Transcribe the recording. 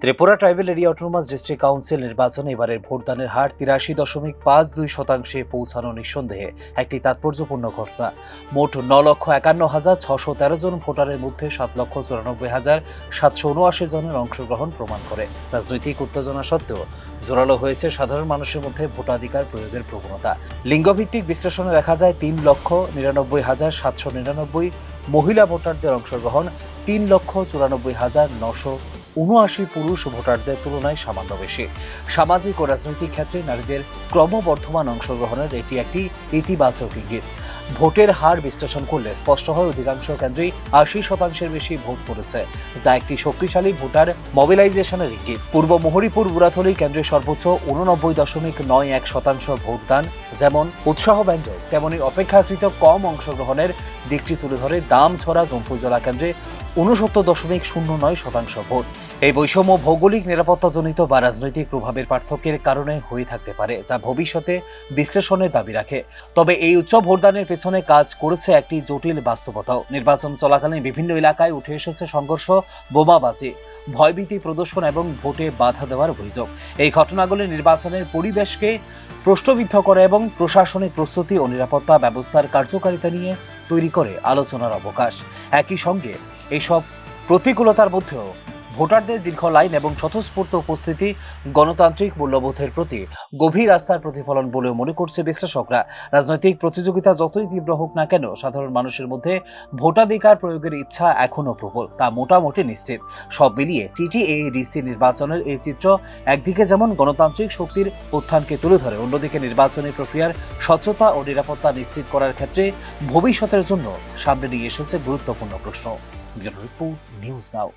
Tripura tribal area autonomous district council নির্বাচনে এবারের ভোটদানের হার ৮৩.৫২% পৌঁছানো নিঃসন্দেহে একটি তাৎপর্যপূর্ণ ঘটনা। মোট ৯,৫১,৬১৩ জন ভোটারের মধ্যে ৭,৯৪,৭৭৯ জনের অংশগ্রহণ প্রমাণ করে। রাজনৈতিক উত্তেজনা সত্ত্বেও জোরালো হয়েছে সাধারণ মানুষের মধ্যে ভোটাধিকার প্রয়োগের প্রবণতা। লিঙ্গভিত্তিক বিশ্লেষণে দেখা যায় ৩,৯৯,৭৯৯ মহিলা ভোটারদের অংশগ্রহণ ৩,৯৪,৯৭৯ পুরুষ ভোটারদের তুলনায় সামান্য বেশি। সামাজিক ও রাজনৈতিক ক্ষেত্রে নারীদের ক্রমবর্ধমান অংশগ্রহণের এটি একটি ইতিবাচক ইঙ্গিত। ভোটের হার বিশ্লেষণ করলে স্পষ্ট হয় অধিকাংশ কেন্দ্রেই ৮০% বেশি ভোট পড়েছে, যা একটি শক্তিশালী ভোটার মোবিলাইজেশনের ইঙ্গিত। পূর্ব মোহরীপুর বুড়াথলি কেন্দ্রে সর্বোচ্চ ৮৯.৯১% ভোটদান যেমন উৎসাহব্যঞ্জক, তেমনি অপেক্ষাকৃত কম অংশগ্রহণের দিকটি তুলে ধরে দামছড়া জম্পুজলা কেন্দ্রে ৬৯.০৯% ভোট। এই বৈষম্য ভৌগোলিক নিরাপত্তাজনিত বা রাজনৈতিক প্রভাবের পার্থক্যের কারণে হয়ে থাকতে পারে, যা ভবিষ্যতে বিশ্লেষণের দাবি রাখে। তবে এই উচ্চ ভোটদানের পেছনে কাজ করেছে একটি জটিল বাস্তবতাও। নির্বাচন চলাকালীন বিভিন্ন এলাকায় উঠে এসেছে সংঘর্ষ, বোমাবাজি, ভয়ভীতি প্রদর্শন এবং ভোটে বাধা দেওয়ার অভিযোগ। এই ঘটনাগুলি নির্বাচনের পরিবেশকে প্রশ্নবিদ্ধ করে এবং প্রশাসনিক প্রস্তুতি ও নিরাপত্তা ব্যবস্থার কার্যকারিতা নিয়ে তৈরি করে আলোচনার অবকাশ। একই সঙ্গে এইসব প্রতিকূলতার মধ্যেও ভোটারদের দীর্ঘ লাইন এবং স্বতঃস্ফূর্ত উপস্থিতি গণতান্ত্রিক মূল্যবোধের প্রতি গভীর আস্থার প্রতিফলন বলেও মনে করছে বিশ্লেষকরা। রাজনৈতিক প্রতিযোগিতা যতই তীব্র হোক না কেন, সাধারণ মানুষের মধ্যে ভোটাধিকার প্রয়োগের ইচ্ছা এখনো প্রবল, তা মোটামুটি নিশ্চিত। সব মিলিয়ে টিটিএডিসি নির্বাচনের এই চিত্র একদিকে যেমন গণতান্ত্রিক শক্তির উত্থানকে তুলে ধরে, অন্যদিকে নির্বাচনী প্রক্রিয়ার স্বচ্ছতা ও নিরাপত্তা নিশ্চিত করার ক্ষেত্রে ভবিষ্যতের জন্য সামনে নিয়ে এসেছে গুরুত্বপূর্ণ প্রশ্ন। News now.